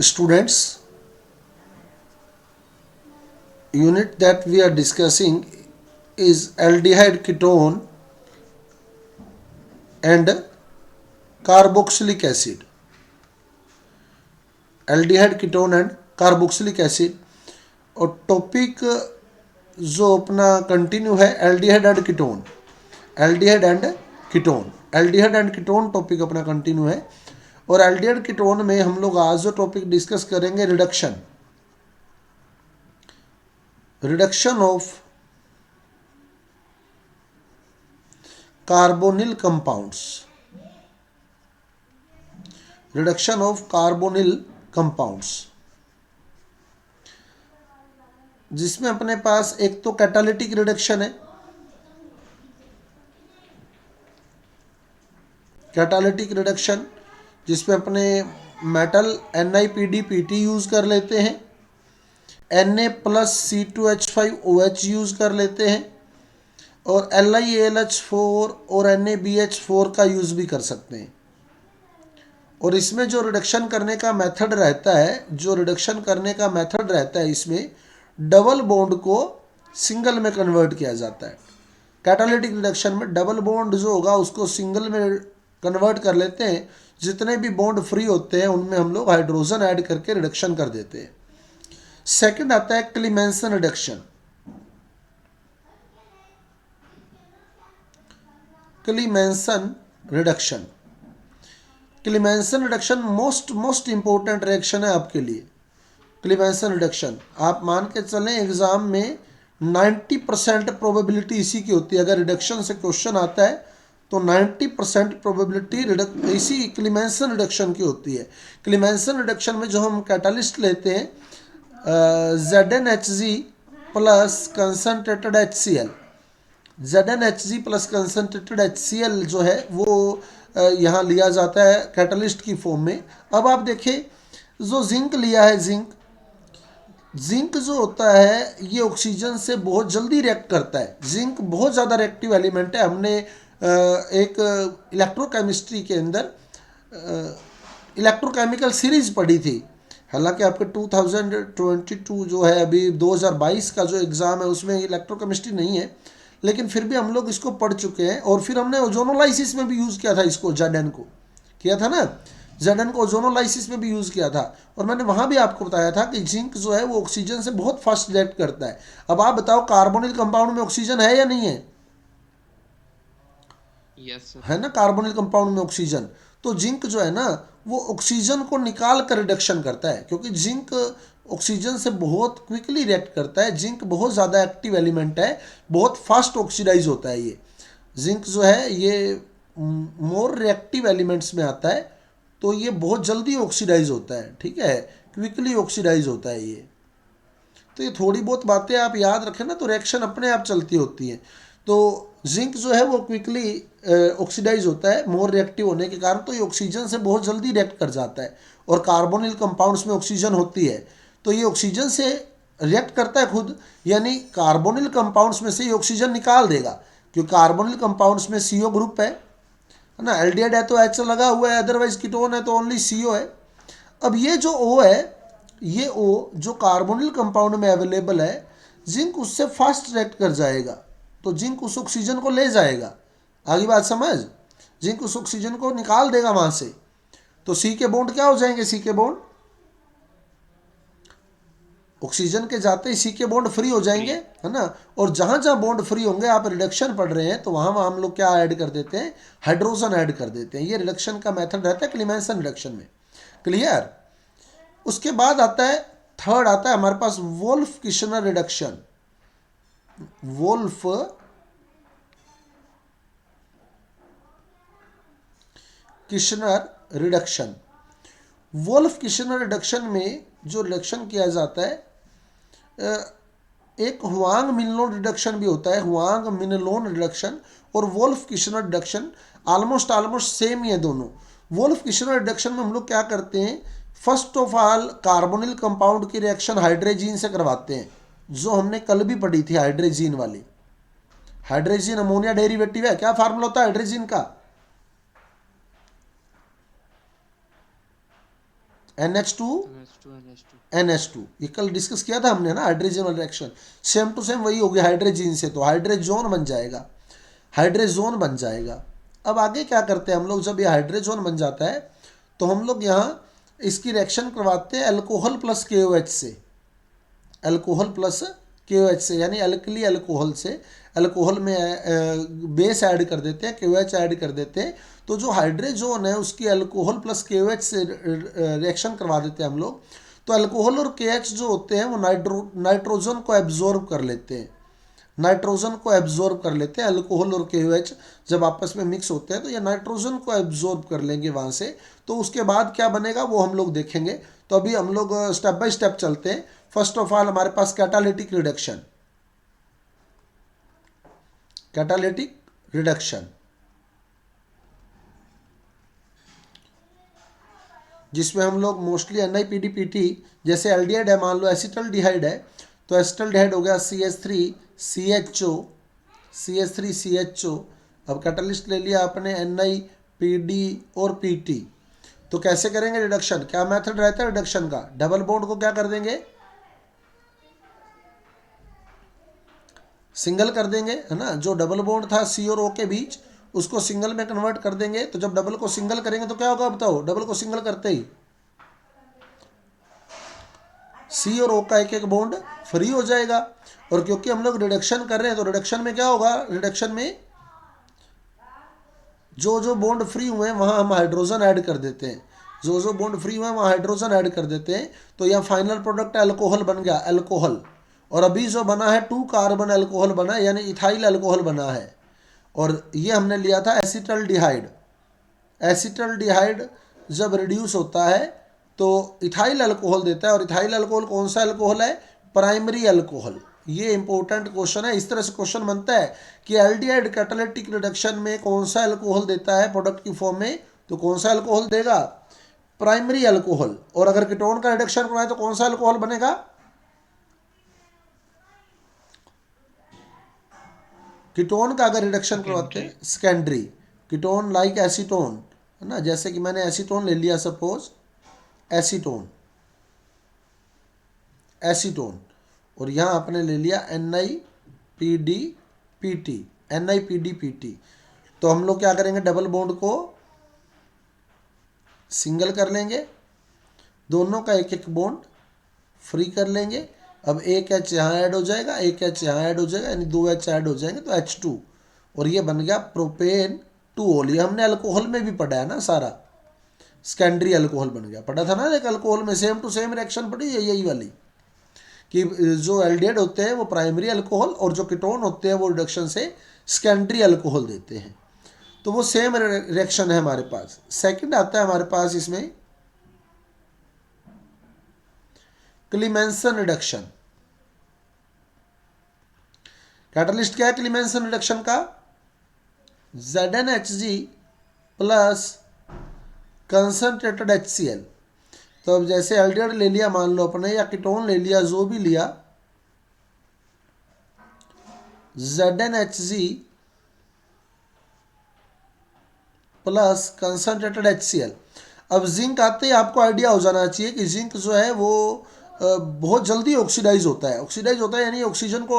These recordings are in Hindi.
Students, unit that we are discussing is aldehyde ketone and carboxylic acid. Aldehyde ketone and carboxylic acid. और टॉपिक जो अपना कंटिन्यू है aldehyde and ketone. Aldehyde and ketone aldehyde and ketone topic अपना कंटिन्यू है। और एल्डिहाइड कीटोन में हम लोग आज जो टॉपिक डिस्कस करेंगे reduction of carbonyl compounds. Reduction of carbonyl compounds, जिसमें अपने पास एक तो कैटालिटिक रिडक्शन है। कैटालिटिक रिडक्शन जिसमें अपने मेटल NiPdPt यूज कर लेते हैं, Na+C2H5OH यूज कर लेते हैं, और LiAlH4 और NaBH4 का यूज भी कर सकते हैं। और इसमें जो रिडक्शन करने का मेथड रहता है, इसमें डबल बॉन्ड को सिंगल में कन्वर्ट किया जाता है। कैटालिटिक रिडक्शन में डबल बॉन्ड जो होगा उसको सिंगल में कन्वर्ट कर लेते हैं। जितने भी बॉन्ड फ्री होते हैं उनमें हम लोग हाइड्रोजन ऐड करके रिडक्शन कर देते हैं। सेकंड आता है क्लीमेंसन reduction. क्लीमेंसन reduction most important reaction है आपके लिए। क्लीमेंसन रिडक्शन आप मान के चलें एग्जाम में 90% प्रोबेबिलिटी इसी की होती है। अगर रिडक्शन से क्वेश्चन आता है तो 90% प्रोबेबिलिटी इसी क्लीमेंसन रिडक्शन की होती है। क्लीमेंसन रिडक्शन में जो हम कैटालिस्ट लेते हैं ZnHg plus concentrated HCl। ZnHg plus concentrated HCl जो है वो यहाँ लिया जाता है कैटलिस्ट की फॉर्म में। अब आप देखिए जो जिंक लिया है, जिंक जो होता है ये ऑक्सीजन से बहुत जल्दी रिएक्ट करता है। जिंक बहुत ज़्यादा रिएक्टिव एलिमेंट है। हमने एक इलेक्ट्रोकेमिस्ट्री के अंदर इलेक्ट्रोकेमिकल सीरीज पढ़ी थी। हालांकि आपके 2022 जो है अभी 2022 का जो एग्ज़ाम है उसमें इलेक्ट्रोकेमिस्ट्री नहीं है, लेकिन फिर भी हम लोग इसको पढ़ चुके हैं। और फिर हमने ओजोनोलाइसिस में भी यूज़ किया था इसको, Zn को किया था ना, Zn को ओजोनोलाइसिस में भी यूज़ किया था। और मैंने वहाँ भी आपको बताया था कि जिंक जो है वो ऑक्सीजन से बहुत फास्ट रिएक्ट करता है। अब आप बताओ कार्बोनिल कंपाउंड में ऑक्सीजन है या नहीं है? Yes sir. है ना, कार्बोनिल कंपाउंड में ऑक्सीजन। तो जिंक जो है ना वो ऑक्सीजन को निकाल कर रिडक्शन करता है, क्योंकि जिंक ऑक्सीजन से बहुत क्विकली रिएक्ट करता है। जिंक बहुत ज़्यादा एक्टिव एलिमेंट है, बहुत फास्ट ऑक्सीडाइज होता है। ये जिंक जो है ये मोर रिएक्टिव एलिमेंट्स में आता है, तो ये बहुत जल्दी ऑक्सीडाइज होता है। ठीक है, क्विकली ऑक्सीडाइज होता है ये। तो ये थोड़ी बहुत बातें आप याद रखें ना तो रिएक्शन अपने आप चलती होती है। तो जिंक जो है वो क्विकली ऑक्सीडाइज होता है मोर रिएक्टिव होने के कारण, तो ये ऑक्सीजन से बहुत जल्दी रिएक्ट कर जाता है। और कार्बोनिल कंपाउंड्स में ऑक्सीजन होती है तो ये ऑक्सीजन से रिएक्ट करता है खुद, यानी कार्बोनिल कंपाउंड्स में से ये ऑक्सीजन निकाल देगा। क्योंकि कार्बोनिल कंपाउंड्स में CO ग्रुप है ना, एल्डिहाइड है तो H लगा हुआ है, अदरवाइज कीटोन है तो ओनली CO है। अब ये जो O है, ये O जो कार्बोनिल कंपाउंड में अवेलेबल है, जिंक उससे फास्ट रिएक्ट कर जाएगा, तो जिंक उस ऑक्सीजन को ले जाएगा। आगे बात समझ, जिंक उस ऑक्सीजन को निकाल देगा वहां से। तो C के बॉन्ड क्या हो जाएंगे? C के बॉन्ड ऑक्सीजन के जाते ही C के बॉन्ड फ्री हो फ्री। जाएंगे, है ना। और जहां जहां बॉन्ड फ्री होंगे, आप रिडक्शन पढ़ रहे हैं तो वहां वहां हम लोग क्या ऐड कर देते हैं? हाइड्रोजन ऐड कर देते हैं। ये रिडक्शन का मेथड रहता है क्लीमेंसन रिडक्शन में। क्लियर? उसके बाद आता है थर्ड, आता है हमारे पास Wolff किशनर reduction. Wolff किशनर reduction. Wolff किशनर reduction में जो रिडक्शन किया जाता है, एक हुआंग मिनलोन रिडक्शन भी होता है, हुआंग मिनलोन रिडक्शन और वोल्फ किशनर रिडक्शन ऑलमोस्ट सेम ही है दोनों। वोल्फ किशनर रिडक्शन में हम लोग क्या करते हैं? First of all carbonyl compound की रिएक्शन हाइड्रोजीन से करवाते हैं, जो हमने कल भी पढ़ी थी, हाइड्रोजीन वाली। हाइड्रोजीन अमोनिया डेरिवेटिव है। क्या फार्मूला होता है हाइड्रोजीन का? NH2 NH2 NH2, ये कल डिस्कस किया था हमने ना, हाइड्रोजन वाला रिएक्शन। सेम टू सेम वही हो गया हाइड्रोजन से, तो हाइड्रोजोन बन जाएगा, हाइड्रोजोन बन जाएगा। अब आगे क्या करते हैं हम लोग, जब ये हाइड्रोजोन बन जाता है तो हम लोग यहाँ इसकी रिएक्शन करवाते हैं अल्कोहल प्लस KOH से, अल्कोहल प्लस KOH से, यानी अल्कली अल्कोहल से। अल्कोहल में बेस ऐड कर देते हैं, KOH ऐड कर देते हैं, तो जो हाइड्रोजोन है उसकी अल्कोहल प्लस KOH से रिएक्शन करवा देते हैं हम लोग। तो अल्कोहल और KH जो होते हैं वो नाइट्रोजन को एब्जॉर्ब कर लेते हैं, नाइट्रोजन को एब्जॉर्ब कर लेते हैं। अल्कोहल और KOH जब आपस में मिक्स होते हैं तो ये नाइट्रोजन को एब्जॉर्ब कर लेंगे वहाँ से। तो उसके बाद क्या बनेगा वो हम लोग देखेंगे। तो अभी हम लोग स्टेप बाय स्टेप चलते हैं। फर्स्ट ऑफ ऑल हमारे पास कैटालिटिक रिडक्शन, कैटालिटिक रिडक्शन जिसमें हम लोग मोस्टली NiPDPT, जैसे एल्डिहाइड है, मान लो एसिटल्डिहाइड है, तो एसिटल्डिहाइड हो गया CH3CHO। अब कैटलिस्ट ले लिया आपने NiPD और PT। तो कैसे करेंगे रिडक्शन, क्या मेथड रहता है रिडक्शन का, डबल बॉन्ड को क्या कर देंगे, सिंगल कर देंगे, है ना। जो डबल बॉन्ड था C और O के बीच उसको सिंगल में कन्वर्ट कर देंगे। तो जब डबल को सिंगल करेंगे तो क्या होगा बताओ, डबल को सिंगल करते ही C और O का एक एक बॉन्ड फ्री हो जाएगा। और क्योंकि हम लोग रिडक्शन कर रहे हैं तो रिडक्शन में क्या होगा, रिडक्शन में जो जो बॉन्ड फ्री हुए हैं वहाँ हम हाइड्रोजन ऐड कर देते हैं, जो जो बॉन्ड फ्री हुए हैं वहाँ हाइड्रोजन ऐड कर देते हैं। तो यह फाइनल प्रोडक्ट अल्कोहल बन गया, अल्कोहल। और अभी जो बना है 2 कार्बन अल्कोहल बना है, यानी इथाइल अल्कोहल बना है। और ये हमने लिया था एसिटल्डिहाइड। एसिटल्डिहाइड जब रिड्यूस होता है तो इथाइल अल्कोहल देता है। और इथाइल अल्कोहल कौन सा अल्कोहल है, प्राइमरी अल्कोहल। ये इंपॉर्टेंट क्वेश्चन है। इस तरह से क्वेश्चन बनता है कि एल्डिहाइड कैटालिटिक रिडक्शन में कौन सा अल्कोहल देता है प्रोडक्ट की फॉर्म में, तो कौन सा अल्कोहल देगा, प्राइमरी अल्कोहल। और अगर कीटोन का रिडक्शन करवाए तो कौन सा अल्कोहल बनेगा, कीटोन का अगर रिडक्शन करवाते सेकेंडरी। हैं सेकेंडरी। कीटोन लाइक एसीटोन, है ना, जैसे कि मैंने एसीटोन ले लिया सपोज, एसीटोन, एसीटोन। और यहाँ आपने ले लिया NiPDPT, NiPDPT। तो हम लोग क्या करेंगे, डबल बॉन्ड को सिंगल कर लेंगे, दोनों का एक एक बॉन्ड फ्री कर लेंगे। अब एक H यहाँ ऐड हो जाएगा, एक H यहाँ ऐड हो जाएगा, यानी 2 H ऐड हो जाएंगे तो H2। और ये बन गया प्रोपेन 2 ये हमने अल्कोहल में भी पढ़ा है ना सारा, सेकेंडरी अल्कोहल बन गया, पढ़ा था ना एक अल्कोहल में, सेम टू सेम रिएक्शन पढ़ी है यही वाली, कि जो एल्डिहाइड होते हैं वो प्राइमरी अल्कोहल और जो कीटोन होते हैं वो रिडक्शन से सेकेंडरी अल्कोहल देते हैं। तो वो सेम रिएक्शन है हमारे पास। सेकंड आता है हमारे पास इसमें क्लीमेंसन रिडक्शन। कैटलिस्ट क्या है क्लीमेंसन रिडक्शन का, ZnHg प्लस कंसनट्रेटेड HCl। तो अब जैसे एल्डिहाइड ले लिया मान लो अपने, या कीटोन ले लिया, जो भी लिया, ZnHg प्लस कंसनट्रेटेड HCl। अब जिंक आते ही आपको आइडिया हो जाना चाहिए कि जिंक जो है वो बहुत जल्दी ऑक्सीडाइज होता है। ऑक्सीडाइज होता है यानी ऑक्सीजन को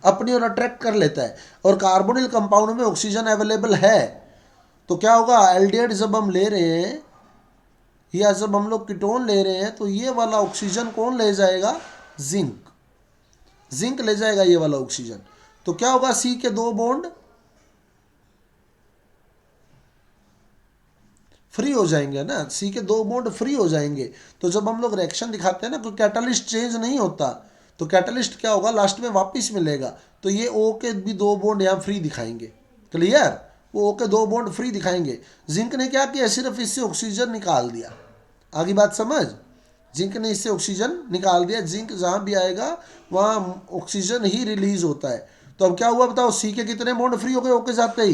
अपनी ओर अट्रैक्ट कर लेता है, और कार्बोनिल कंपाउंड में ऑक्सीजन अवेलेबल है। तो क्या होगा, एल्डिहाइड जब हम ले रहे हैं या जब हम लोग कीटोन ले रहे हैं तो ये वाला ऑक्सीजन कौन ले जाएगा, जिंक, जिंक ले जाएगा ये वाला ऑक्सीजन। तो क्या होगा, C के 2 बॉन्ड फ्री हो जाएंगे ना, C के 2 बॉन्ड फ्री हो जाएंगे। तो जब हम लोग रिएक्शन दिखाते हैं ना, कोई कैटलिस्ट चेंज नहीं होता, तो कैटलिस्ट क्या होगा, लास्ट में वापस मिलेगा। तो ये O के भी 2 बॉन्ड यहाँ फ्री दिखाएंगे, क्लियर, वो O के 2 बॉन्ड फ्री दिखाएंगे। जिंक ने क्या किया, सिर्फ इससे ऑक्सीजन निकाल दिया। आगे बात समझ, जिंक ने इससे ऑक्सीजन निकाल दिया। जिंक जहाँ भी आएगा वहाँ ऑक्सीजन ही रिलीज होता है। तो अब क्या हुआ बताओ, C के कितने बॉन्ड फ्री हो गए O के जाते ही,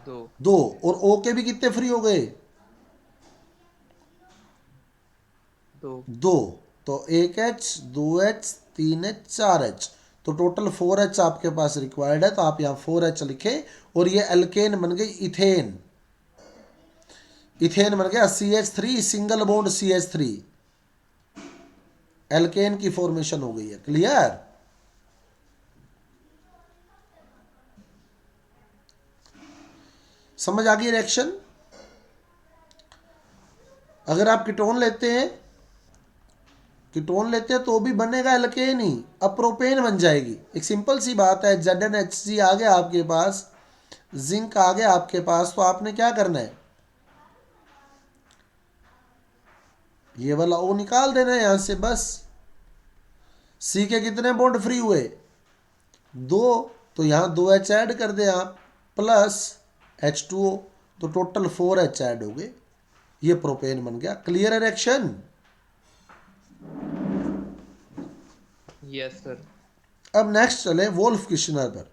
2। 2। और O के भी कितने फ्री हो गए, 2। 2। तो 1H 2H 3H 4H, तो टोटल 4H आपके पास रिक्वायर्ड है। तो आप यहाँ 4H लिखे, और ये एल्केन बन गई इथेन। इथेन बन गया CH3 single bond CH3, alkane की फॉर्मेशन हो गई है। क्लियर? समझ आ गई रिएक्शन? अगर आप कीटोन लेते हैं, कीटोन लेते हैं तो भी बनेगा एल्केन ही, अब प्रोपेन बन जाएगी। एक सिंपल सी बात है, ZnHC आ गया आपके पास, जिंक आ गया आपके पास, तो आपने क्या करना है, ये वाला O निकाल देना है यहां से बस। C के कितने बॉन्ड फ्री हुए? 2, तो यहां 2H ऐड कर दे आप, प्लस H2O, तो टोटल 4H ऐड हो गए, ये प्रोपेन बन गया। क्लियर है रिएक्शन? Yes sir. अब नेक्स्ट चले वोल्फ किशनर पर।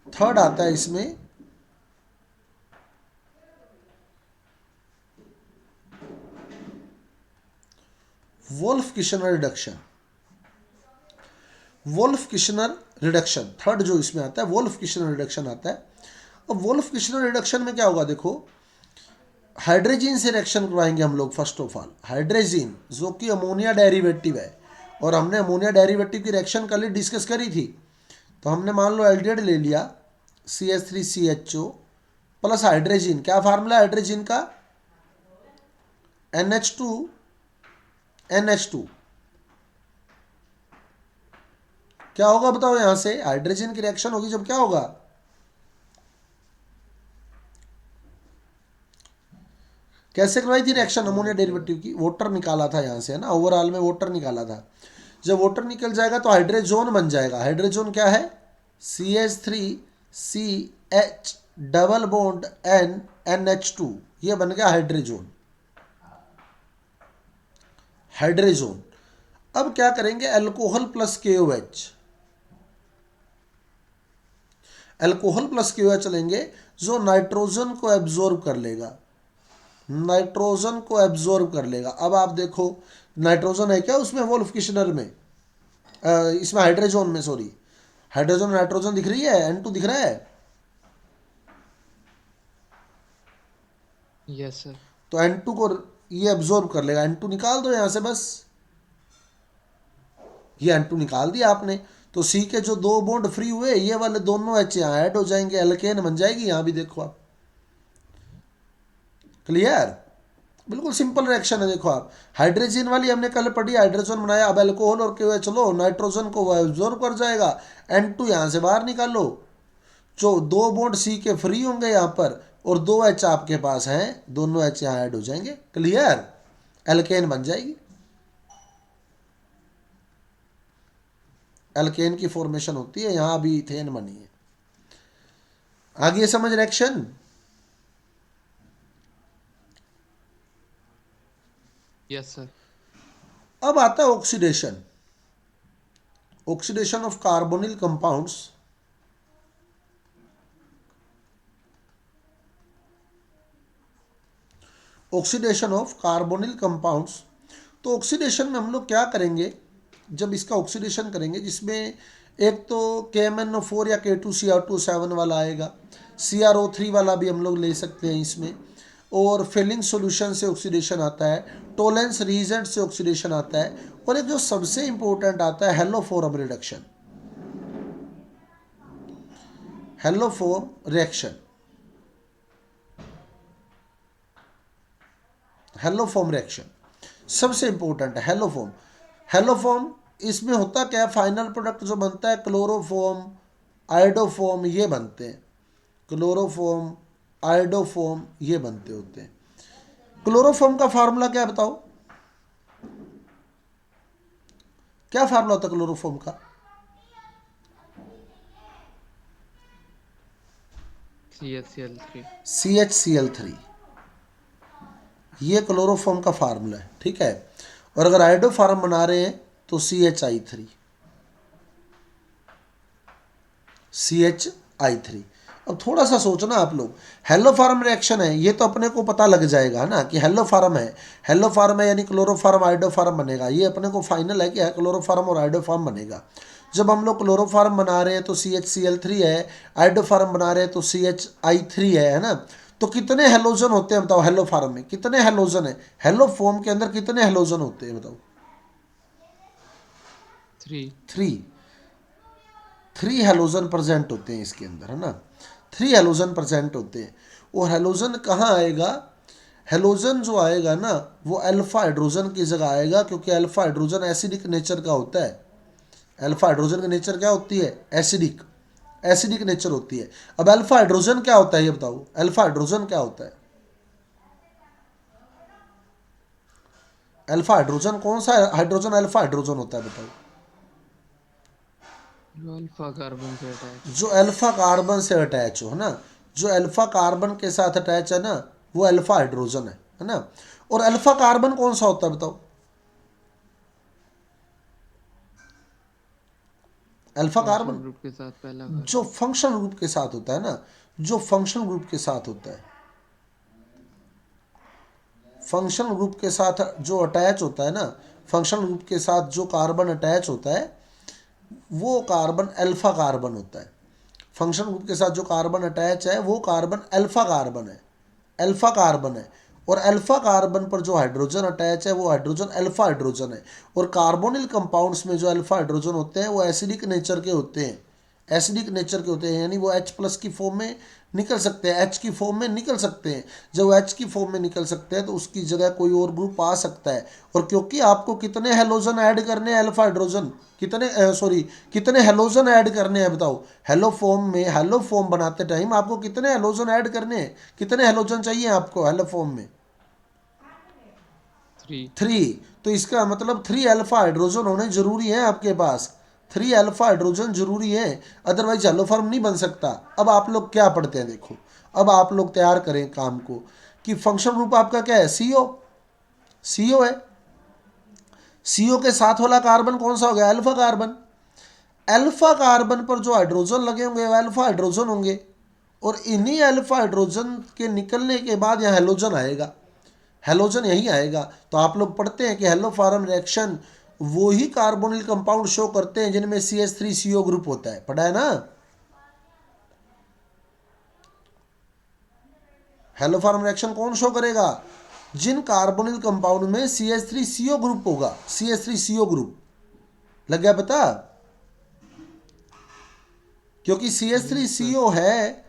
थर्ड आता है इसमें Wolff किशनर reduction. Wolff किशनर reduction third जो इसमें आता है, वोल्फ किशनर रिडक्शन आता है। अब वोल्फ किशनर रिडक्शन में क्या होगा, देखो हाइड्रोजन से रिएक्शन करवाएंगे हम लोग। फर्स्ट ऑफ ऑल हाइड्रोजन जो कि अमोनिया डेरिवेटिव है, और हमने अमोनिया डेरिवेटिव की रिएक्शन कल ही डिस्कस करी थी। तो हमने मान लो एल्डिहाइड ले लिया, CH3CHO प्लस हाइड्रोजन। क्या फार्मूला है हाइड्रोजन का? NH2NH2। क्या होगा बताओ, यहां से हाइड्रोजन की रिएक्शन होगी जब क्या होगा, कैसे करवाई थी रिएक्शन अमोनिया डेरिवेटिव की? वाटर निकाला था यहां से, है ना, ओवरऑल में वाटर निकाला था। जब वाटर निकल जाएगा तो हाइड्रोजन बन जाएगा। हाइड्रोजन क्या है? CH3CH डबल बॉन्ड NNH2, ये बन गया हाइड्रोजन। हाइड्रोजन अब क्या करेंगे, alcohol plus KOH, alcohol plus KOH लेंगे जो नाइट्रोजन को एब्जॉर्ब कर लेगा, नाइट्रोजन को एब्जॉर्ब कर लेगा। अब आप देखो नाइट्रोजन है क्या उसमें, वोल्फ किशनर में, इसमें हाइड्रोजन में, सॉरी हाइड्रोजन नाइट्रोजन दिख रही है, N2 दिख रहा है, यस सर। तो N2 को ये एब्जॉर्ब कर लेगा। N2 निकाल दो यहां से बस, ये N2 निकाल दिया आपने, तो C के जो 2 बॉन्ड फ्री हुए ये वाले दोनों H यहाँ ऐड हो जाएंगे, एल्केन बन जाएगी। यहां भी देखो आप, क्लियर? बिल्कुल सिंपल रिएक्शन है। देखो आप, हाइड्रोजन वाली हमने कल पढ़ी, हाइड्रोजन बनाया, अब अल्कोहल और KOH लो, नाइट्रोजन को एब्जॉर्ब कर जाएगा, N2 यहां से बाहर निकालो, जो 2 बॉन्ड C के फ्री होंगे यहाँ पर, और 2 H आपके पास हैं, दोनों H यहाँ ऐड हो जाएंगे। क्लियर? एल्केन बन जाएगी, एल्केन की फॉर्मेशन होती है, यहां भी इथेन बनी है। आगे समझ रिएक्शन? Yes sir. अब आता है oxidation, oxidation of carbonyl compounds. Oxidation of carbonyl compounds, तो ऑक्सीडेशन में हम लोग क्या करेंगे, जब इसका ऑक्सीडेशन करेंगे, जिसमें एक तो KMnO4 या K2Cr2 7 वाला आएगा, CrO3 वाला भी हम लोग ले सकते हैं इसमें, और फिलिंग सॉल्यूशन से ऑक्सीडेशन आता है, टोलेंस रीजेंट से ऑक्सीडेशन आता है, और एक जो सबसे इंपॉर्टेंट आता है हेलोफोरम रिडक्शन, हेलोफोरम रिएक्शन, हेलोफोम रिएक्शन सबसे इंपॉर्टेंट है। हेलोफोम, हेलोफोम इसमें होता क्या है, फाइनल प्रोडक्ट जो बनता है क्लोरोफोम, आयोडोफोम, ये बनते हैं, क्लोरोफोम, आयोडोफोम, ये बनते होते हैं। क्लोरोफोम का फार्मूला क्या है बताओ, क्या फार्मूला होता है क्लोरोफोम का? CHCl3। CHCl3, ये क्लोरोफॉर्म का फार्मूला है, ठीक है। और अगर आयोडोफार्म बना रहे हैं तो CHI3, CHI3। अब थोड़ा सा सोचना आप लोग, हेलोफार्म रिएक्शन है, ये तो अपने को पता लग जाएगा ना कि हेलोफार्म है, हेलोफार्म है यानी क्लोरोफार्म आयोडोफार्म बनेगा, ये अपने को फाइनल है कि क्लोरोफार्म और आयोडोफार्म बनेगा। जब हम लोग क्लोरोफार्म बना रहे हैं तो CHCl3 है, आयोडोफार्म बना रहे हैं तो CHI3 है ना। तो कितने हेलोजन होते हैं बताओ, हेलो फॉर्म में कितने हेलोजन है, हेलो फॉर्म के अंदर कितने हेलोजन होते हैं बताओ? 3. 3। 3 हेलोजन प्रेजेंट होते हैं इसके अंदर, है ना, 3 हेलोजन प्रेजेंट होते हैं। और हेलोजन कहाँ आएगा? हेलोजन जो आएगा ना वो अल्फा हाइड्रोजन की जगह आएगा, क्योंकि अल्फा हाइड्रोजन एसिडिक नेचर का होता है। अल्फा हाइड्रोजन की नेचर क्या होती है? एसिडिक, एसिडिक नेचर होती है। अब अल्फा हाइड्रोजन क्या होता है ये बताओ, अल्फा हाइड्रोजन क्या होता है? अल्फा हाइड्रोजन कौन सा हाइड्रोजन अल्फा हाइड्रोजन होता है बताओ? जो अल्फा कार्बन से अटैच हो. जो अल्फा कार्बन से अटैच हो, है ना, जो अल्फा कार्बन के साथ अटैच है ना वो अल्फा हाइड्रोजन है ना। और अल्फा कार्बन कौन सा होता है बताओ? अल्फा फंक्शन कार्बन ग्रुप के साथ पहला जो कार्बन. फंक्शनल ग्रुप के साथ होता है ना, जो फंक्शनल ग्रुप के साथ होता है, फंक्शनल ग्रुप के साथ जो अटैच होता है ना, फंक्शनल ग्रुप के साथ जो कार्बन अटैच होता है वो कार्बन अल्फा कार्बन होता है। फंक्शनल ग्रुप के साथ जो कार्बन अटैच है वो कार्बन अल्फा कार्बन है, अल्फा कार्बन है। और अल्फा कार्बन पर जो हाइड्रोजन अटैच है वो हाइड्रोजन अल्फा हाइड्रोजन है। और कार्बोनिल कंपाउंड्स में जो अल्फा हाइड्रोजन होते हैं वो एसिडिक नेचर के होते हैं, एसिडिक नेचर के होते हैं, यानी वो H प्लस की फॉर्म में निकल सकते हैं, H की फॉर्म में निकल सकते हैं। जब वो H की फॉर्म में निकल सकते हैं तो उसकी जगह कोई और ग्रुप आ सकता है। और क्योंकि आपको कितने हेलोजन ऐड करने हैं अल्फा हाइड्रोजन, कितने सॉरी कितने हेलोजन ऐड करने हैं बताओ? हेलो फॉर्म में, हेलो फॉर्म बनाते टाइम आपको कितने हेलोजन ऐड करने हैं, कितने हेलोजन चाहिए आपको हेलो फॉर्म में? 3. 3। तो इसका मतलब 3 अल्फा हाइड्रोजन होने जरूरी है आपके पास, 3 अल्फा हाइड्रोजन जरूरी है, अदरवाइज हेलो फॉर्म नहीं बन सकता। अब आप लोग क्या पढ़ते हैं देखो, अब आप लोग तैयार करें काम को कि फंक्शन ग्रुप आपका क्या है? सीओ, सीओ है। सीओ के साथ वाला कार्बन कौन सा हो गया? Alpha carbon. अल्फा कार्बन पर जो हाइड्रोजन लगे होंगे वो अल्फा हाइड्रोजन होंगे। और इन्हीं अल्फा हाइड्रोजन के निकलने के बाद यहाँ हेलोजन आएगा, हेलोजन यही आएगा। तो आप लोग पढ़ते हैं कि हेलो फॉर्म रिएक्शन वो ही कार्बोनिल कंपाउंड शो करते हैं जिनमें CH3CO ग्रुप होता है, पढ़ा है ना? हेलो फॉर्म रिएक्शन कौन शो करेगा? जिन कार्बोनिल कंपाउंड में CH3CO ग्रुप होगा, CH3CO ग्रुप। लग गया पता? क्योंकि Yes sir. CH3CO है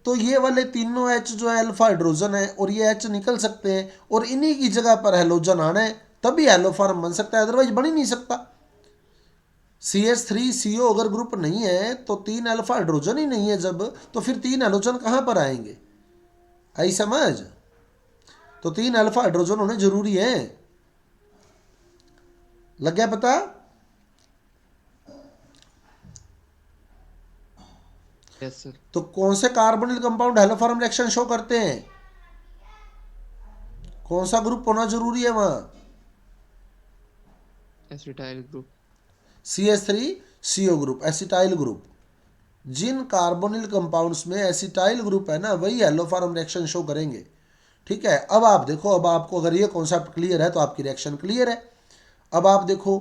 तो ये वाले तीनों H जो है अल्फा हाइड्रोजन है और ये H निकल सकते हैं और इन्हीं की जगह पर हेलोजन आना है, तभी हेलो फॉर्म बन सकता है, अदरवाइज बन ही नहीं सकता। CH3CO अगर ग्रुप नहीं है तो 3 अल्फा हाइड्रोजन ही नहीं है जब, तो फिर 3 हाइड्रोजन कहाँ पर आएंगे? आई समझ? तो 3 अल्फा हाइड्रोजन होने जरूरी है। लग गया पता? Yes sir. तो कौन से carbonyl compound hello form reaction show करते हैं? कौन सा ग्रुप होना जरूरी है वहां? Acetyl group. CH3CO group, acetyl group. जिन कार्बोनिल कंपाउंड्स में एसिटाइल ग्रुप है ना वही हेलो फॉर्म रिएक्शन शो करेंगे। ठीक है, अब आप देखो, अब आपको अगर ये कॉन्सेप्ट क्लियर है तो आपकी रिएक्शन क्लियर है। अब आप देखो,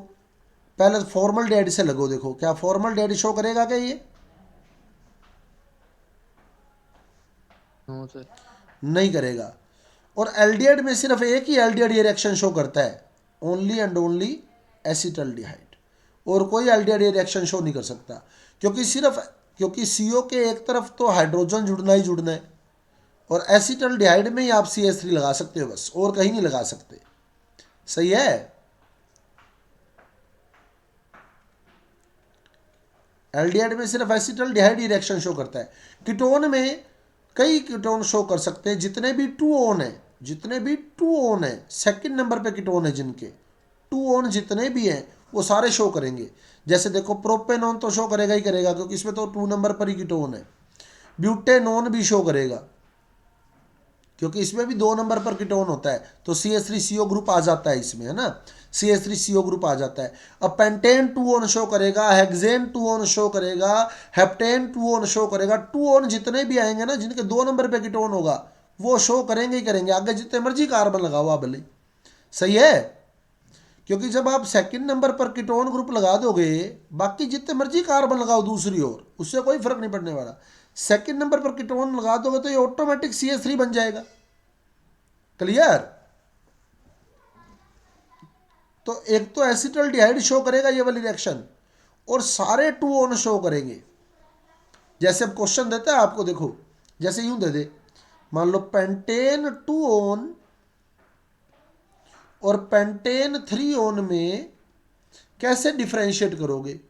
पहले फॉर्मल डेड से लगो, देखो क्या फॉर्मल डेड शो करेगा क्या ये? No sir. नहीं करेगा। और एल्डिहाइड में सिर्फ एक ही एल्डिहाइड ये रिएक्शन शो करता है, ओनली एंड ओनली एसिटल्डिहाइड। और कोई एल्डिहाइड ये रिएक्शन शो नहीं कर सकता, क्योंकि सिर्फ क्योंकि CO के एक तरफ तो हाइड्रोजन जुड़ना ही जुड़ना है और एसिटल्डिहाइड में ही आप CH3 लगा सकते हो बस, और कहीं नहीं लगा सकते। सही है? एल्डिहाइड में सिर्फ एसिटल्डिहाइड ही रिएक्शन शो करता है। कीटोन में कई कीटोन शो कर सकते हैं, जितने भी 2 ओन है, जितने भी 2 ओन है, सेकंड नंबर पे कीटोन है जिनके 2 ओन जितने भी हैं वो सारे शो करेंगे। जैसे देखो प्रोपेनॉन तो शो करेगा ही करेगा क्योंकि इसमें तो 2 नंबर पर ही कीटोन है। ब्यूटेनॉन भी शो करेगा क्योंकि इसमें भी 2 नंबर पर कीटोन होता है, तो CH3CO ग्रुप आ जाता है इसमें, है ना, CH3CO ग्रुप आ जाता है। अब पेंटेन 2 ओन शो करेगा, हेक्सेन 2 ओन शो करेगा, हेप्टेन 2 ओन शो करेगा। 2 ओन जितने भी आएंगे ना जिनके 2 नंबर पे कीटोन होगा वो शो करेंगे ही करेंगे, आगे जितने मर्जी कार्बन लगाओ आप भले। सही है? क्योंकि जब आप सेकंड नंबर पर कीटोन ग्रुप लगा दोगे बाकी जितने मर्जी कार्बन लगाओ दूसरी ओर, उससे कोई फर्क नहीं पड़ने वाला। सेकंड नंबर पर कीटोन लगा दोगे तो ये ऑटोमेटिक CH3 बन जाएगा। क्लियर? तो एक तो एसिटल्डिहाइड शो करेगा ये वाली रिएक्शन, और सारे 2 ऑन शो करेंगे। जैसे अब क्वेश्चन देता है आपको, देखो जैसे यूं दे दे, मान लो पेंटेन 2 ऑन और पेंटेन 3 ऑन में कैसे डिफरेंशिएट करोगे।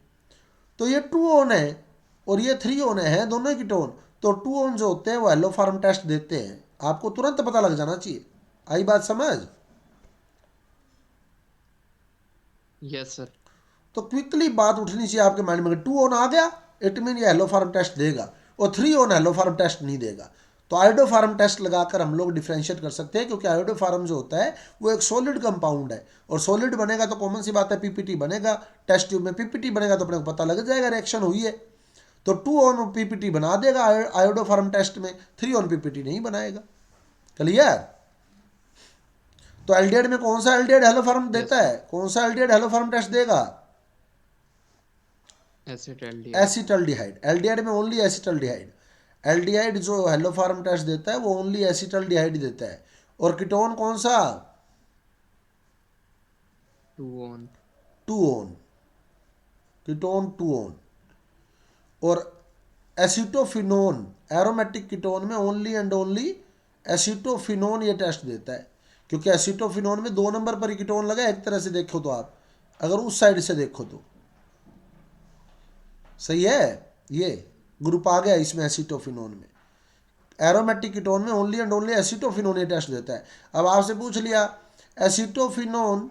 तो ये 2 ऑन है और ये 3 ऑन है, दोनों ही कीटोन। तो 2 ऑन जो होते हैं वो हेलो फॉर्म टेस्ट देते हैं, आपको तुरंत पता लग जाना चाहिए। आई बात समझ? Yes sir. तो क्विकली बात उठनी चाहिए आपके माइंड में, 2 ऑन आ गया इट मीन ये हेलो फॉर्म टेस्ट देगा, और 3 ऑन हेलो फॉर्म टेस्ट नहीं देगा। तो आयोडोफॉर्म टेस्ट लगाकर हम लोग डिफरेंशिएट कर सकते हैं, क्योंकि आयोडोफॉर्म जो होता है वो एक सॉलिड कंपाउंड है, और सॉलिड बनेगा तो कॉमन सी बात है पीपीटी बनेगा। टेस्ट ट्यूब में पीपीटी बनेगा तो अपने को पता लग जाएगा रिएक्शन हुई है। तो 2 ऑन पीपीटी बना देगा आयोडोफॉर्म टेस्ट में, 3 ऑन पीपीटी नहीं बनाएगा। क्लियर? तो एल्डिहाइड में कौन सा एल्डिहाइड हेलोफॉर्म देता है, कौन सा एल्डिहाइड हेलोफॉर्म टेस्ट देगा? एसिटल्डिहाइड। एसिटल्डिहाइड। एल्डिहाइड में ओनली एसिटल्डिहाइड। एल्डिहाइड जो हेलोफॉर्म टेस्ट देता है वो ओनली एसिटल्डिहाइड देता है। और कीटोन कौन सा? 2 ऑन। 2 ऑन। Ketone 2 on. और एसिटोफिनोन एरोमेटिक कीटोन में ओनली एंड ओनली एसिटोफिनोन ये टेस्ट देता है, क्योंकि एसिटोफिनोन में 2 नंबर पर कीटोन लगा है। एक तरह से देखो तो आप अगर उस साइड से देखो तो सही है, ये ग्रुप आ गया इसमें एसिटोफिनोन में। एरोमेटिक कीटोन में ओनली एंड ओनली एसिटोफिनोन ये टेस्ट देता है। अब आपसे पूछ लिया एसिटोफिनोन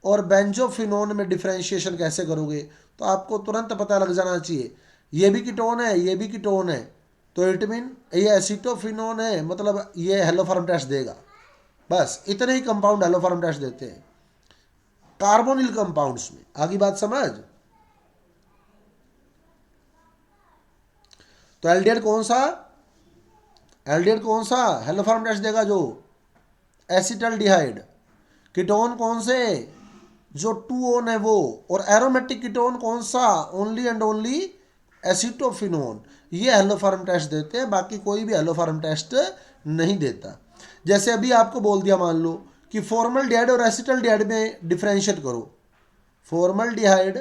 और बेंजोफिनोन में डिफरेंशिएशन कैसे करोगे, तो आपको तुरंत पता लग जाना चाहिए ये भी कीटोन है ये भी कीटोन है, तो इट मीन ये एसिटोफिनोन है, मतलब ये हेलोफॉर्म टेस्ट देगा। बस इतने ही कंपाउंड हेलोफॉर्म टेस्ट देते हैं कार्बोनिल कंपाउंड्स में। आगे बात समझ? तो एल्डिहाइड कौन सा, एल्डिहाइड कौन सा हेलोफॉर्म टेस्ट देगा? जो एसिटल्डिहाइड। कीटोन कौन से? जो 2 ऑन है वो। और एरोमेटिक कीटोन कौन सा? Only and only acetophenone. ये हेलोफॉर्म टेस्ट देते हैं, बाकी कोई भी हेलोफॉर्म टेस्ट नहीं देता। जैसे अभी आपको बोल दिया मान लो कि फॉर्मल्डिहाइड और एसिटल्डिहाइड में डिफरेंशिएट करो, फॉर्मल्डिहाइड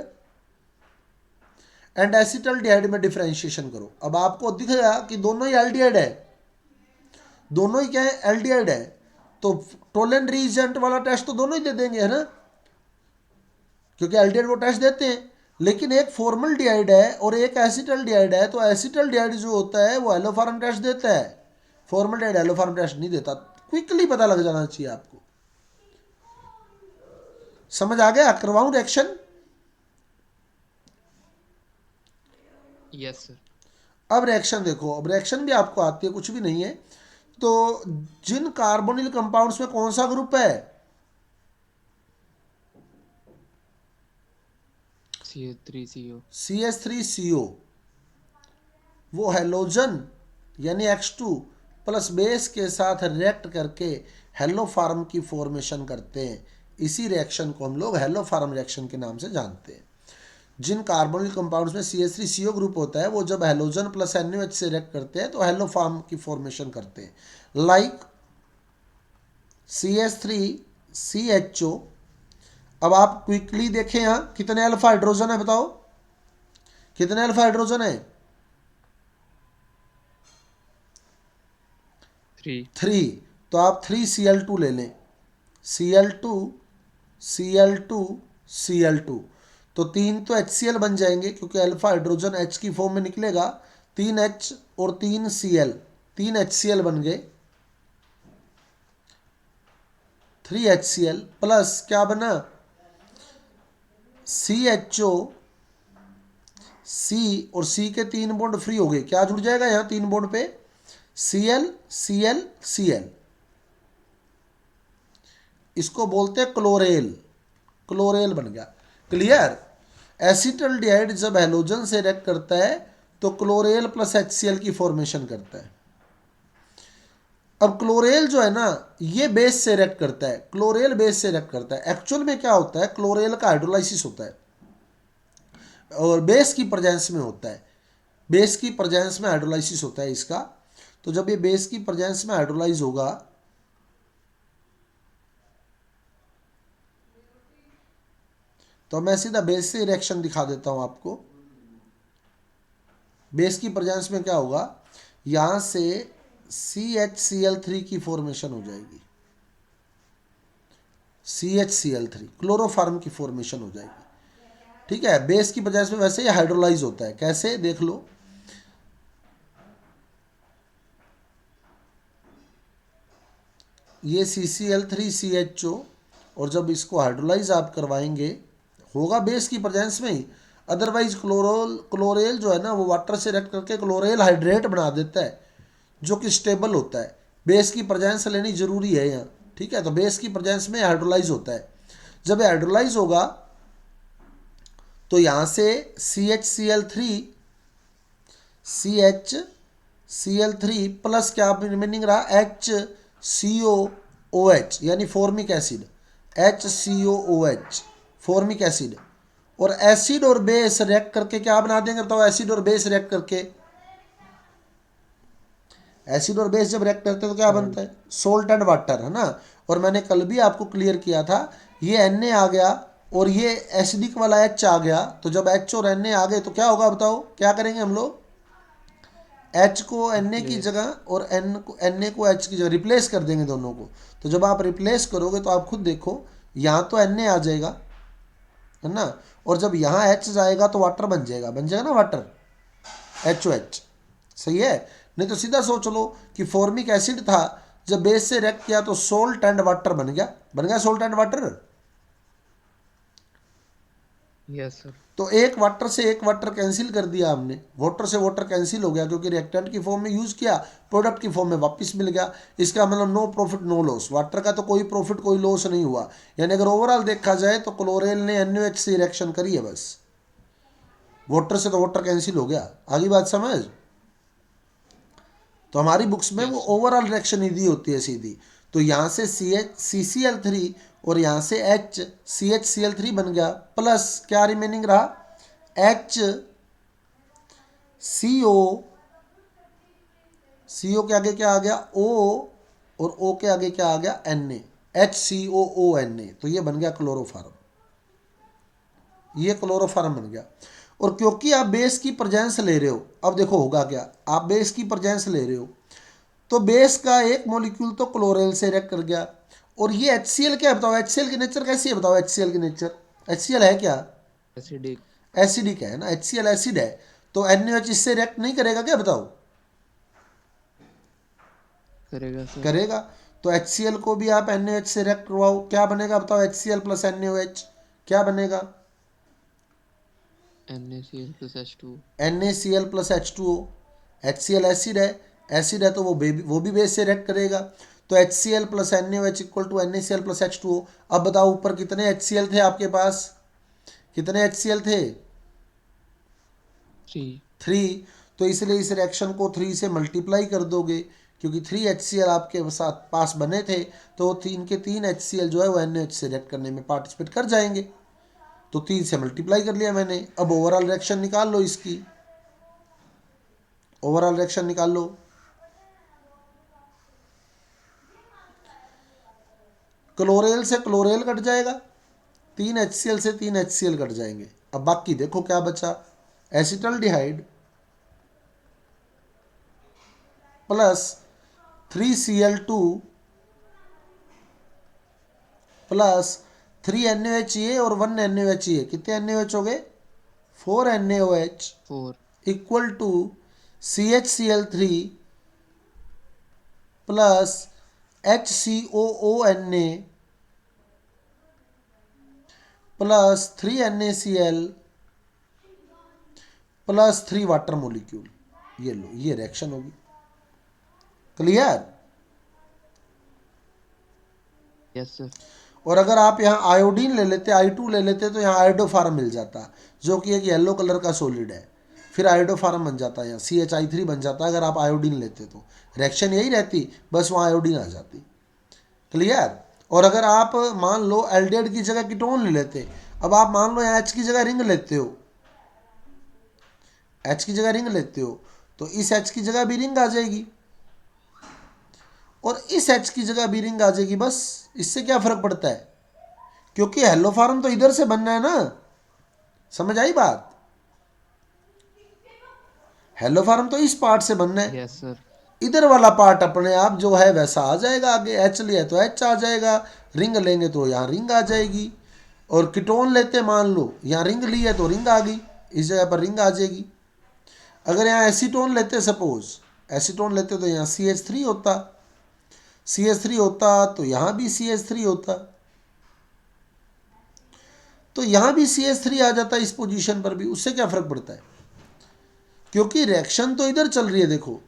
एंड एसिटल्डिहाइड में डिफरेंशिएशन करो। अब आपको दिखेगा कि दोनों ही एल्डिहाइड है, दोनों ही क्या है? एल्डिहाइड है। तो टोलेन रीजेंट वाला टेस्ट तो दोनों ही दे देंगे, है ना, क्योंकि एल्डिहाइड वो टेस्ट देते हैं। लेकिन एक फॉर्मल्डिहाइड है और एक एसिटल्डिहाइड है, तो एसिटल्डिहाइड जो होता है वो हेलोफॉर्म टेस्ट देता है, फॉर्मल्डिहाइड हेलोफॉर्म टेस्ट नहीं देता। क्विकली पता लग जाना चाहिए आपको। समझ आ गया? करवाऊं रिएक्शन? Yes sir. अब रिएक्शन देखो, अब रिएक्शन भी आपको आती है, कुछ भी नहीं है। तो जिन कार्बोनिल कंपाउंड्स में कौन सा ग्रुप है? CH3CO। CH3CO। वो हेलोजन यानी X2 प्लस बेस के साथ रिएक्ट करके हेलोफॉर्म की फॉर्मेशन करते हैं। इसी रिएक्शन को हम लोग हेलोफॉर्म रिएक्शन के नाम से जानते हैं। जिन कार्बोनिल कंपाउंड्स में CH3CO ग्रुप होता है वो जब हेलोजन प्लस NaOH से रिएक्ट करते हैं तो हेलोफॉर्म की फॉर्मेशन करते हैं, लाइक CH3CHO। अब आप क्विकली देखें यहाँ कितने अल्फा हाइड्रोजन है, बताओ कितने अल्फा हाइड्रोजन है? 3। 3। तो आप 3Cl2 ले लें, Cl2 Cl2 Cl2। तो 3 तो HCl बन जाएंगे, क्योंकि अल्फा हाइड्रोजन H की फॉर्म में निकलेगा। 3H और 3Cl, 3 HCl बन गए, 3HCl प्लस क्या बना? CHO, C और C के 3 बॉन्ड फ्री हो गए। क्या जुड़ जाएगा यहाँ 3 बॉन्ड पे? Cl Cl Cl। इसको बोलते हैं क्लोरेल, क्लोरेल बन गया। क्लियर? एसिटल्डिहाइड जब हेलोजन से रिएक्ट करता है तो क्लोरेल प्लस HCl की फॉर्मेशन करता है। अब क्लोरेल जो है ना ये बेस से रिएक्ट करता है, क्लोरेल बेस से रिएक्ट करता है। एक्चुअल में क्या होता है, क्लोरेल का हाइड्रोलाइसिस होता है और बेस की प्रेजेंस में होता है। बेस की प्रेजेंस में हाइड्रोलाइसिस होता है इसका। तो जब ये बेस की प्रेजेंस में हाइड्रोलाइज होगा तो मैं सीधा बेस से रिएक्शन दिखा देता हूं आपको। बेस की प्रेजेंस में क्या होगा, यहां से CHCl3 की फॉर्मेशन हो जाएगी, CHCl3 क्लोरोफार्म की फॉर्मेशन हो जाएगी। ठीक है, बेस की प्रेजेंस में वैसे ही हाइड्रोलाइज होता है। कैसे, देख लो। ये CCl3CHO, और जब इसको हाइड्रोलाइज आप करवाएंगे होगा बेस की प्रेजेंस में ही। अदरवाइज क्लोरेल जो है ना वो वाटर से रिएक्ट करके क्लोरेल हाइड्रेट बना देता है जो कि स्टेबल होता है। बेस की प्रेजेंस लेनी जरूरी है यहाँ। ठीक है, तो बेस की प्रेजेंस में हाइड्रोलाइज होता है। जब हाइड्रोलाइज होगा तो यहाँ से CHCl3 प्लस क्या रिमेनिंग रहा, HCOOH यानी formic acid, HCOOH formic acid. और एसिड और बेस रिएक्ट करके क्या बना देंगे बताओ, एसिड और बेस रिएक्ट करके, एसिड और बेस जब रिएक्ट करते हैं तो क्या बनता सॉल्ट। है, सोल्ट एंड वाटर, है ना। और मैंने कल भी आपको क्लियर किया था, ये Na आ गया और ये एसिडिक वाला H आ गया, तो जब H और Na आ गए तो क्या होगा बताओ, क्या करेंगे हम लोग, H को Na की रिप्लेस। जगह और Na को H की जगह रिप्लेस कर देंगे दोनों को। तो जब आप रिप्लेस करोगे तो आप खुद देखो, यहाँ तो Na आ जाएगा, है ना, और जब यहाँ H जाएगा तो वाटर बन जाएगा ना वाटर, HOH। सही है। नहीं तो सीधा सोच लो कि फॉर्मिक एसिड था, जब बेस से रिएक्ट किया तो सोल्ट एंड वाटर बन गया salt and water. Yes sir. तो एक वाटर से एक वाटर कैंसिल कर दिया हमने, वाटर से वाटर कैंसिल हो गया क्योंकि रिएक्टेंट की फॉर्म में यूज किया, प्रोडक्ट की फॉर्म में वापस मिल गया। इसका मतलब no profit no loss, water का तो कोई प्रॉफिट कोई लॉस नहीं हुआ। यानी अगर ओवरऑल देखा जाए तो क्लोरेल ने NaOH से रिएक्शन करी है बस, वाटर से तो वाटर कैंसिल हो गया। आगे बात समझ। तो हमारी बुक्स में वो यस सर। ओवरऑल रिएक्शन ही दी होती है सीधी। तो यहाँ से CCl3 और यहाँ से CHCl3 बन गया, प्लस क्या रिमेनिंग रहा, HCO के आगे क्या आ गया O, और O के आगे क्या आ गया Na, HCOONA। तो ये बन गया क्लोरोफार्म, ये क्लोरोफार्म बन गया। और क्योंकि आप बेस की प्रेजेंस ले रहे हो, अब देखो होगा क्या, आप बेस की प्रेजेंस ले रहे हो तो बेस का एक मॉलिक्यूल तो क्लोरेल से रिएक्ट कर गया। और ये HCl क्या है बताओ, HCl की नेचर कैसी है बताओ, HCl की नेचर, HCl है क्या, एसिडिक। एसिडिक है ना, HCl एसिड है। तो NaOH इससे रिएक्ट नहीं करेगा क्या बताओ, करेगा सर। करेगा। तो HCl को भी आप NaOH से रिएक्ट करवाओ, क्या बनेगा बताओ, HCl प्लस NaOH क्या बनेगा, NaCl+H2। NaCl plus H2O। HCl acid है तो वो भी बेस से रिएक्ट करेगा। तो HCl plus NaOH equal to NaCl plus H2O। अब बताओ ऊपर कितने HCl थे आपके पास, कितने HCl थे, 3। 3। तो इसलिए इस रिएक्शन को 3 से मल्टीप्लाई कर दोगे, क्योंकि 3 HCl आपके साथ पास बने थे, तो 3 HCl जो है वो NaOH से रिएक्ट करने में पार्टिसिपेट कर जाएंगे। तो 3 से मल्टीप्लाई कर लिया मैंने। अब ओवरऑल रिएक्शन निकाल लो, इसकी ओवरऑल रिएक्शन निकाल लो। क्लोरेल से क्लोरेल कट जाएगा, 3 HCl से 3 HCl कट जाएंगे। अब बाकी देखो क्या बचा, acetaldehyde plus 3Cl2 plus 3NaOH और 1NaOH, कितने NaOH हो गए, 4NaOH 4। Equal to CHCl3 plus HCOONA plus 3NaCl plus 3 water molecule. ये लो, ये रिएक्शन होगी। क्लियर। Yes sir. और अगर आप यहाँ आयोडीन ले लेते, I2 ले लेते, तो यहाँ आयोडोफार्म मिल जाता, जो कि एक येलो कलर का सॉलिड है। फिर आयोडोफार्म बन जाता है, यहाँ CHI3 बन जाता है। अगर आप आयोडीन लेते तो रिएक्शन यही रहती, बस वहाँ आयोडीन आ जाती। क्लियर। और अगर आप मान लो एल्डिहाइड की जगह कीटोन ले लेते, अब आप मान लो यहाँ H की जगह रिंग लेते हो, H की जगह रिंग लेते हो तो इस H की जगह भी रिंग आ जाएगी और इस H की जगह भी रिंग आ जाएगी। बस इससे क्या फर्क पड़ता है, क्योंकि हेलो फॉर्म तो इधर से बनना है ना। समझ आई बात? हेलो फॉर्म तो इस पार्ट से बनना है, यस सर। इधर वाला पार्ट अपने आप जो है वैसा आ जाएगा आगे। एच लिया तो एच आ जाएगा, रिंग लेंगे तो यहाँ रिंग आ जाएगी। और कीटोन लेते मान लो, यहाँ रिंग ली है तो रिंग आ गई, इस जगह पर रिंग आ जाएगी। अगर यहाँ एसीटोन लेते, सपोज एसीटोन लेते तो यहाँ CH3 होता, CH3 होता तो यहाँ भी CH3 होता, तो यहाँ भी CH3 आ जाता इस पोजीशन पर भी। उससे क्या फर्क पड़ता है, क्योंकि रिएक्शन तो इधर चल रही है। देखो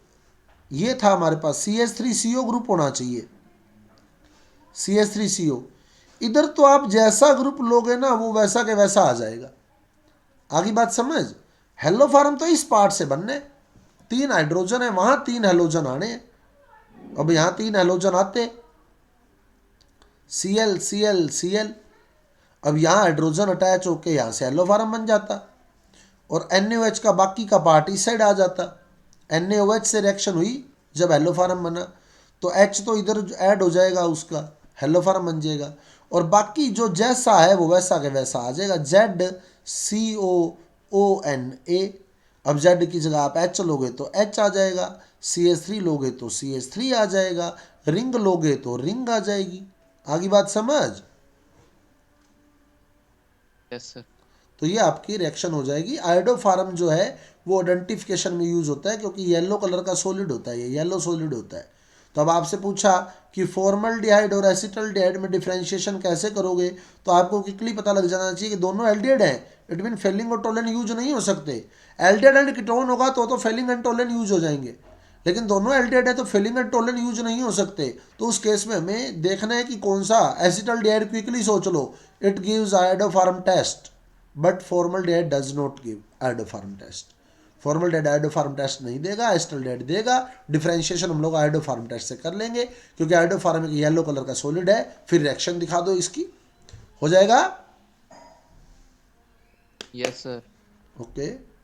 ये था हमारे पास CH3CO ग्रुप होना चाहिए, CH3CO। इधर तो आप जैसा ग्रुप लोगे ना वो वैसा के वैसा आ जाएगा। आगे बात समझ? हेलो फॉर्म तो इस पार्ट से बनने, 3 हाइड्रोजन है वहां 3 हेलोजन आने हैं। अब यहाँ 3 हेलोजन आते, Cl Cl Cl। अब यहाँ हाइड्रोजन अटैच होके यहाँ से हेलो फॉर्म बन जाता और NaOH का बाकी का पार्ट इस साइड आ जाता। NaOH से रिएक्शन हुई जब हेलो फॉर्म बना तो H तो इधर ऐड हो जाएगा, उसका हेलो फॉर्म बन जाएगा और बाकी जो जैसा है वो वैसा के वैसा आ जाएगा, ZCOONA। अब Z की जगह आप H लोगे तो H आ जाएगा, CH3 लोगे तो CH3 आ जाएगा, रिंग लोगे तो रिंग आ जाएगी। आगे बात समझ? Yes sir. तो ये आपकी रिएक्शन हो जाएगी। आयोडोफार्म जो है वो आइडेंटिफिकेशन में यूज होता है क्योंकि येलो कलर का सॉलिड होता है, ये येलो सॉलिड होता है। तो अब आपसे पूछा कि फॉर्मल्डिहाइड और एसिटल्डिहाइड में डिफरेंशिएशन कैसे करोगे, तो आपको क्विकली पता लग जाना चाहिए कि दोनों एल्डिहाइड हैं, इट मीन फेलिंग और टोलन यूज नहीं हो सकते। एल्डिहाइड एंड कीटोन होगा तो फेलिंग एंड टोलन यूज हो जाएंगे, लेकिन दोनों एल्डिहाइड है तो फेलिंग एंड टोलन यूज नहीं हो सकते। तो उस केस में हमें देखना है कि कौन सा। एसिटल्डिहाइड क्विकली सोच लो, it gives iodoform test, but formaldehyde does not give iodoform test. Formaldehyde iodoform test नहीं देगा, एसिटल्डिहाइड देगा। डिफरेंशिएशन हम लोग आयोडोफार्म टेस्ट से कर लेंगे क्योंकि आयोडोफार्म एक येलो कलर का सॉलिड है। फिर रिएक्शन दिखा दो इसकी, हो जाएगा। Yes sir. ओके